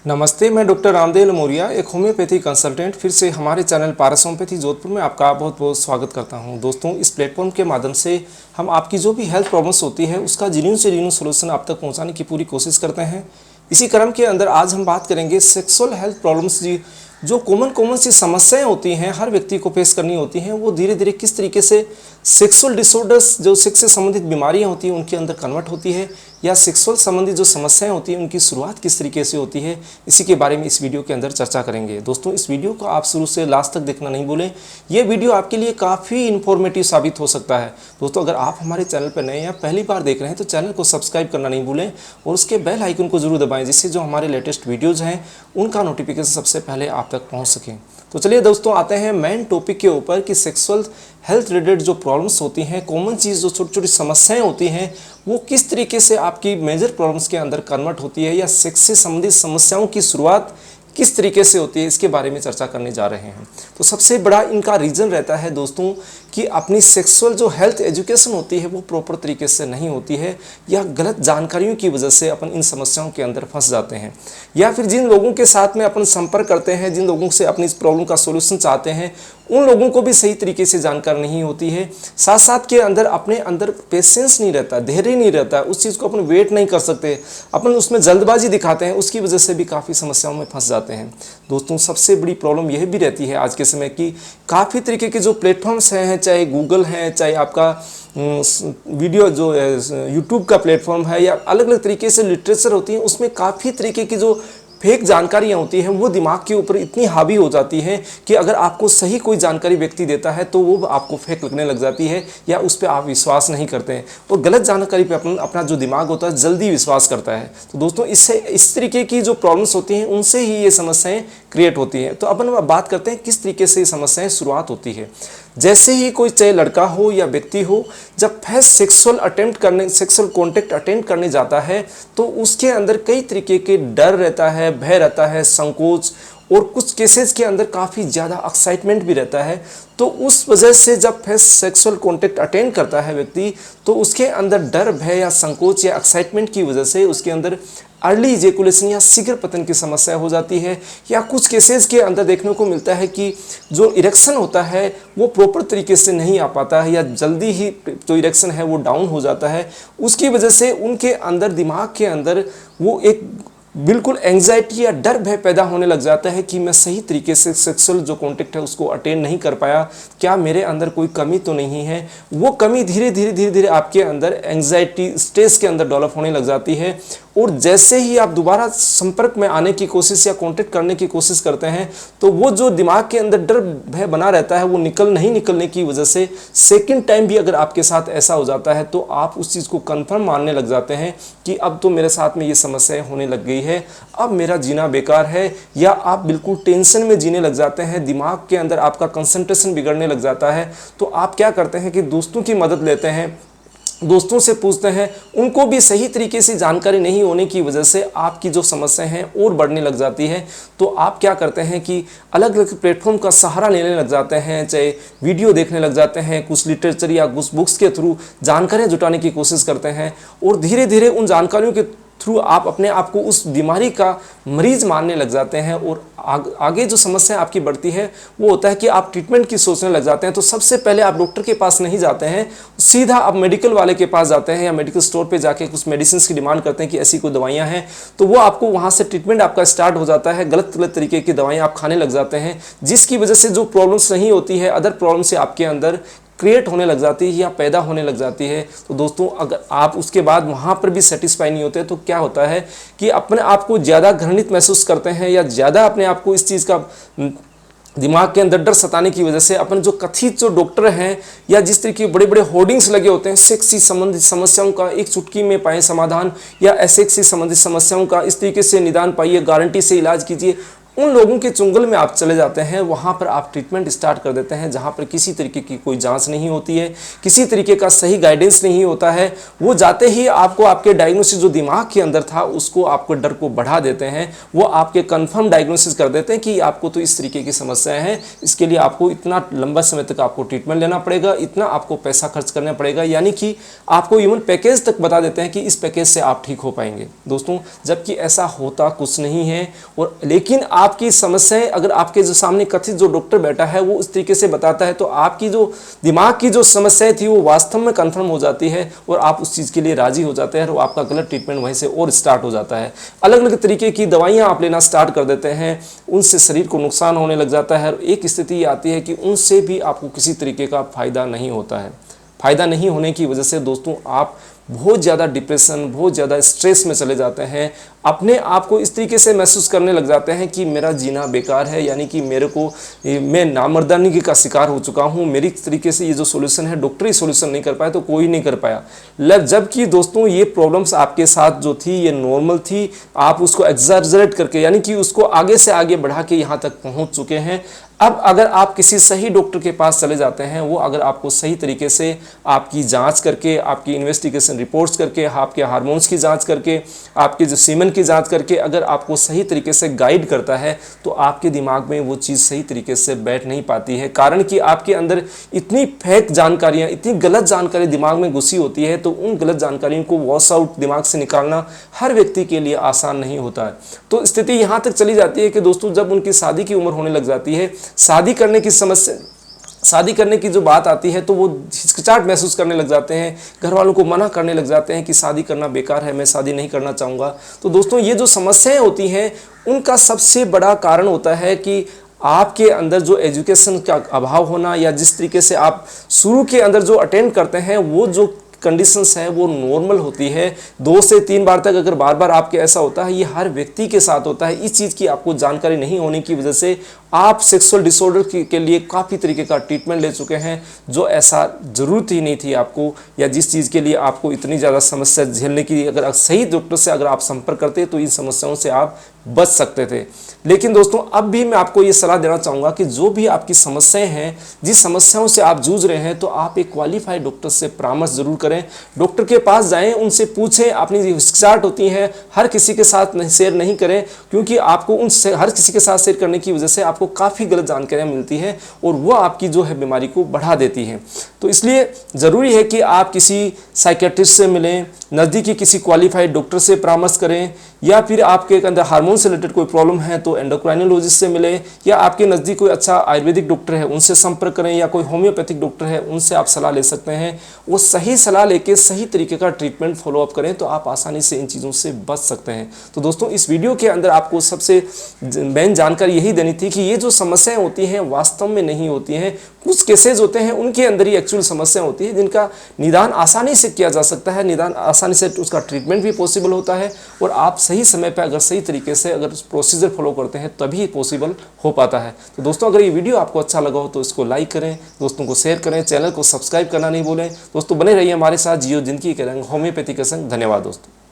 नमस्ते, मैं डॉक्टर रामदेव लमोरिया, एक होम्योपैथी कंसल्टेंट फिर से हमारे चैनल पारस होम्योपैथी जोधपुर में आपका बहुत बहुत स्वागत करता हूं। दोस्तों, इस प्लेटफॉर्म के माध्यम से हम आपकी जो भी हेल्थ प्रॉब्लम्स होती है उसका जेन्युइन से जेन्युइन सोल्यूशन आप तक पहुंचाने की पूरी कोशिश करते हैं। इसी क्रम के अंदर आज हम बात करेंगे सेक्सुअल हेल्थ प्रॉब्लम्स जो कॉमन सी समस्याएं होती हैं, हर व्यक्ति को फेस करनी होती हैं, वो धीरे धीरे किस तरीके से सेक्सुअल डिसऑर्डर्स जो सेक्स से संबंधित बीमारियां होती हैं उनके अंदर कन्वर्ट होती है, या सेक्सुअल संबंधित जो समस्याएं होती हैं उनकी शुरुआत किस तरीके से होती है, इसी के बारे में इस वीडियो के अंदर चर्चा करेंगे। दोस्तों, इस वीडियो को आप शुरू से लास्ट तक देखना नहीं भूलें, ये वीडियो आपके लिए काफ़ी इन्फॉर्मेटिव साबित हो सकता है। दोस्तों, अगर आप हमारे चैनल पर नए या पहली बार देख रहे हैं तो चैनल को सब्सक्राइब करना नहीं भूलें और उसके बेल आइकन को जरूर दबाएं, जिससे जो हमारे लेटेस्ट वीडियोज़ हैं उनका नोटिफिकेशन सबसे पहले आप तक पहुँच सकें। तो चलिए दोस्तों, आते हैं मेन टॉपिक के ऊपर कि सेक्सुअल हेल्थ रिलेटेड जो प्रॉब्लम्स होती हैं, कॉमन चीज़ जो छोटी छोटी समस्याएं होती हैं, वो किस तरीके से आपकी मेजर प्रॉब्लम्स के अंदर कन्वर्ट होती है, या सेक्स से संबंधित समस्याओं की शुरुआत किस तरीके से होती है, इसके बारे में चर्चा करने जा रहे हैं। तो सबसे बड़ा इनका रीज़न रहता है दोस्तों कि अपनी सेक्सुअल जो हेल्थ एजुकेशन होती है वो प्रॉपर तरीके से नहीं होती है, या गलत जानकारियों की वजह से अपन इन समस्याओं के अंदर फंस जाते हैं, या फिर जिन लोगों के साथ में अपन संपर्क करते हैं, जिन लोगों से अपनी इस प्रॉब्लम का सोल्यूशन चाहते हैं, उन लोगों को भी सही तरीके से जानकारी नहीं होती है। साथ साथ के अंदर अपने अंदर पेशेंस नहीं रहता, धैर्य नहीं रहता, उस चीज़ को अपन वेट नहीं कर सकते, अपन उसमें जल्दबाजी दिखाते हैं, उसकी वजह से भी काफ़ी समस्याओं में फंस जाते हैं। दोस्तों, सबसे बड़ी प्रॉब्लम यह भी रहती है आज के समय की, काफ़ी तरीके के जो प्लेटफॉर्म्स हैं, चाहे गूगल है, चाहे आपका वीडियो जो यूट्यूब का प्लेटफॉर्म है, या अलग अलग तरीके से लिटरेचर होती है, उसमें काफ़ी तरीके की जो फेक जानकारियाँ होती हैं वो दिमाग के ऊपर इतनी हावी हो जाती हैं कि अगर आपको सही कोई जानकारी व्यक्ति देता है तो वो आपको फेक लगने लग जाती है, या उस पर आप विश्वास नहीं करते हैं, और गलत जानकारी पे अपना जो दिमाग होता है जल्दी विश्वास करता है। तो दोस्तों, इससे इस तरीके की जो प्रॉब्लम्स होती हैं उनसे ही ये समस्याएं क्रिएट होती हैं। तो अपन बात करते हैं किस तरीके से ये समस्याएं शुरुआत होती है। जैसे ही कोई चाहे लड़का हो या व्यक्ति हो, जब फर्स्ट सेक्सुअल कॉन्टेक्ट अटेम्प्ट करने जाता है तो उसके अंदर कई तरीके के डर रहता है, भय रहता है, संकोच, और कुछ केसेस के अंदर काफ़ी ज़्यादा एक्साइटमेंट भी रहता है। तो उस वजह से जब फर्स्ट सेक्सुअल कॉन्टेक्ट अटेंड करता है व्यक्ति, तो उसके अंदर डर, भय या संकोच या एक्साइटमेंट की वजह से उसके अंदर अर्ली इजेकुलेशन या शीघ्र पतन की समस्या हो जाती है, या कुछ केसेस के अंदर देखने को मिलता है कि जो इरेक्शन होता है वो प्रॉपर तरीके से नहीं आ पाता है, या जल्दी ही जो इरेक्शन है वो डाउन हो जाता है। उसकी वजह से उनके अंदर, दिमाग के अंदर वो एक बिल्कुल एंग्जाइटी या डर भय पैदा होने लग जाता है कि मैं सही तरीके से सेक्सुअल जो कॉन्टेक्ट है उसको अटेंड नहीं कर पाया, क्या मेरे अंदर कोई कमी तो नहीं है। वो कमी धीरे धीरे आपके अंदर एंग्जाइटी स्ट्रेस के अंदर डेवलप होने लग जाती है, और जैसे ही आप दोबारा संपर्क में आने की कोशिश या कॉन्टेक्ट करने की कोशिश करते हैं तो वो जो दिमाग के अंदर डर भय बना रहता है वो नहीं निकलने की वजह से सेकंड टाइम भी अगर आपके साथ ऐसा हो जाता है तो आप उस चीज़ को कंफर्म मानने लग जाते हैं कि अब तो मेरे साथ में ये समस्याएं होने लग गई है, अब मेरा जीना बेकार है, या आप बिल्कुल टेंशन में जीने लग जाते हैं, दिमाग के अंदर आपका कंसंट्रेशन बिगड़ने लग जाता है। तो आप क्या करते हैं कि दोस्तों की मदद लेते हैं, दोस्तों से पूछते हैं, उनको भी सही तरीके से जानकारी नहीं होने की वजह से आपकी जो समस्या हैं और बढ़ने लग जाती है। तो आप क्या करते हैं कि अलग अलग प्लेटफॉर्म का सहारा लेने लग जाते हैं, चाहे वीडियो देखने लग जाते हैं, कुछ लिटरेचर या कुछ बुक्स के थ्रू जानकारियाँ जुटाने की कोशिश करते हैं, और धीरे धीरे उन जानकारियों के थ्रू आप अपने आप को उस बीमारी का मरीज मानने लग जाते हैं, और आगे जो समस्या आपकी बढ़ती है वो होता है कि आप ट्रीटमेंट की सोचने लग जाते हैं। तो सबसे पहले आप डॉक्टर के पास नहीं जाते हैं, सीधा आप मेडिकल वाले के पास जाते हैं, या मेडिकल स्टोर पे जाके कुछ मेडिसिन की डिमांड करते हैं कि ऐसी कोई दवाइयाँ हैं, तो वो आपको वहाँ से ट्रीटमेंट आपका स्टार्ट हो जाता है। गलत तरीके की दवाइयाँ आप खाने लग जाते हैं, जिसकी वजह से जो प्रॉब्लम्स नहीं होती है, अदर प्रॉब्लम से आपके अंदर क्रिएट होने लग जाती है या पैदा होने लग जाती है। तो दोस्तों, अगर आप उसके बाद वहाँ पर भी सेटिस्फाई नहीं होते तो क्या होता है कि अपने आप को ज़्यादा घृणित महसूस करते हैं, या ज़्यादा अपने आप को इस चीज़ का दिमाग के अंदर डर सताने की वजह से अपन जो कथित जो डॉक्टर हैं, या जिस तरीके के बड़े बड़े होर्डिंग्स लगे होते हैं, सेक्स से संबंधित समस्याओं का एक चुटकी में पाएं समाधान, या सेक्स से संबंधित समस्याओं का इस तरीके से निदान पाइए, गारंटी से इलाज कीजिए, उन लोगों के चुंगल में आप चले जाते हैं, वहाँ पर आप ट्रीटमेंट स्टार्ट कर देते हैं जहाँ पर किसी तरीके की कोई जांच नहीं होती है, किसी तरीके का सही गाइडेंस नहीं होता है। वो जाते ही आपको आपके डायग्नोसिस जो दिमाग के अंदर था उसको आपको डर को बढ़ा देते हैं, वो आपके कंफर्म डायग्नोसिस कर देते हैं कि आपको तो इस तरीके की समस्याएं हैं, इसके लिए आपको इतना लंबा समय तक आपको ट्रीटमेंट लेना पड़ेगा, इतना आपको पैसा खर्च करना पड़ेगा, यानी कि आपको इवन पैकेज तक बता देते हैं कि इस पैकेज से आप ठीक हो पाएंगे दोस्तों, जबकि ऐसा होता कुछ नहीं है। और लेकिन आपकी समस्याएं अगर आपके जो सामने कथित जो डॉक्टर बैठा है वो उस तरीके से बताता है तो आपकी जो दिमाग की जो समस्याएं थी वो वास्तव में कंफर्म हो जाती है और आप उस चीज़ के लिए राजी हो जाते हैं और आपका गलत ट्रीटमेंट वहीं से और स्टार्ट हो जाता है। अलग अलग तरीके की दवाइयाँ आप लेना स्टार्ट कर देते हैं, उनसे शरीर को नुकसान होने लग जाता है और एक स्थिति ये आती है कि उनसे भी आपको किसी तरीके का फ़ायदा नहीं होता है। फ़ायदा नहीं होने की वजह से दोस्तों आप बहुत ज़्यादा डिप्रेशन, बहुत ज़्यादा स्ट्रेस में चले जाते हैं, अपने आप को इस तरीके से महसूस करने लग जाते हैं कि मेरा जीना बेकार है, यानी कि मैं नामर्दानी का शिकार हो चुका हूँ, मेरी तरीके से ये जो सोल्यूशन है डॉक्टर ही सोल्यूशन नहीं कर पाया तो कोई नहीं कर पाया। जबकि दोस्तों ये प्रॉब्लम्स आपके साथ जो थी ये नॉर्मल थी, आप उसको एग्जैजरेट करके यानी कि उसको आगे से आगे बढ़ा के यहाँ तक पहुँच चुके हैं। अब अगर आप किसी सही डॉक्टर के पास चले जाते हैं, वो अगर आपको सही तरीके से आपकी जांच करके, आपकी इन्वेस्टिगेशन रिपोर्ट्स करके, आपके हार्मोन्स की जांच करके, आपके जो सीमन की जांच करके अगर आपको सही तरीके से गाइड करता है तो आपके दिमाग में वो चीज़ सही तरीके से बैठ नहीं पाती है, कारण कि आपके अंदर इतनी फेक जानकारियाँ, इतनी गलत जानकारी दिमाग में घुसी होती है। तो उन गलत जानकारियों को वॉश आउट दिमाग से निकालना हर व्यक्ति के लिए आसान नहीं होता है। तो स्थिति यहाँ तक चली जाती है कि दोस्तों जब उनकी शादी की उम्र होने लग जाती है, शादी करने की जो बात आती है तो वो हिचकिचाहट महसूस करने लग जाते हैं, घर वालों को मना करने लग जाते हैं कि शादी करना बेकार है, मैं शादी नहीं करना चाहूँगा। तो दोस्तों ये जो समस्याएं होती हैं उनका सबसे बड़ा कारण होता है कि आपके अंदर जो एजुकेशन का अभाव होना, या जिस तरीके से आप शुरू के अंदर जो अटेंड करते हैं वो जो कंडीशंस है वो नॉर्मल होती है। 2 से 3 बार तक अगर बार बार आपके ऐसा होता है, ये हर व्यक्ति के साथ होता है। इस चीज़ की आपको जानकारी नहीं होने की वजह से आप सेक्सुअल डिसऑर्डर के लिए काफ़ी तरीके का ट्रीटमेंट ले चुके हैं जो ऐसा ज़रूरत ही नहीं थी आपको, या जिस चीज़ के लिए आपको इतनी ज़्यादा समस्या झेलने की, अगर सही डॉक्टर से अगर आप संपर्क करते तो इन समस्याओं से आप बच सकते थे। लेकिन दोस्तों अब भी मैं आपको ये सलाह देना चाहूँगा कि जो भी आपकी समस्याएं हैं, जिस समस्याओं से आप जूझ रहे हैं, तो आप एक क्वालिफाइड डॉक्टर से परामर्श जरूर करें। डॉक्टर के पास जाएं, उनसे पूछें, अपनी हिचकिचाहट होती है हर किसी के साथ शेयर नहीं करें, क्योंकि आपको उनसे हर किसी के साथ शेयर करने की वजह से आपको काफ़ी गलत जानकारियाँ मिलती हैं और वो आपकी जो है बीमारी को बढ़ा देती हैं। तो इसलिए ज़रूरी है कि आप किसी साइकेट्रिस्ट से मिलें, नज़दीकी किसी क्वालिफाइड डॉक्टर से परामर्श करें, या फिर आपके अंदर हार्मोन से रिलेटेड कोई प्रॉब्लम है तो एंडोक्राइनोलॉजिस्ट से मिले, या आपके नज़दीक कोई अच्छा आयुर्वेदिक डॉक्टर है उनसे संपर्क करें, या कोई होम्योपैथिक डॉक्टर है उनसे आप सलाह ले सकते हैं। वो सही सलाह लेके सही तरीके का ट्रीटमेंट फॉलोअप करें तो आप आसानी से इन चीज़ों से बच सकते हैं। तो दोस्तों इस वीडियो के अंदर आपको सबसे मेन जानकारी यही देनी थी कि ये जो समस्याएं होती हैं वास्तव में नहीं होती हैं, कुछ केसेज होते हैं उनके अंदर ही एक्चुअल समस्या होती है जिनका निदान आसानी से किया जा सकता है, निदान आसानी से उसका ट्रीटमेंट भी पॉसिबल होता है, और आप सही समय पर अगर सही तरीके से अगर प्रोसीजर फॉलो करते हैं तभी पॉसिबल हो पाता है। तो दोस्तों अगर ये वीडियो आपको अच्छा लगा हो तो इसको लाइक करें, दोस्तों को शेयर करें, चैनल को सब्सक्राइब करना नहीं भूलें। दोस्तों बने रहिए हमारे साथ, जियो जिंदगी के रंग होम्योपैथी के संग। धन्यवाद दोस्तों।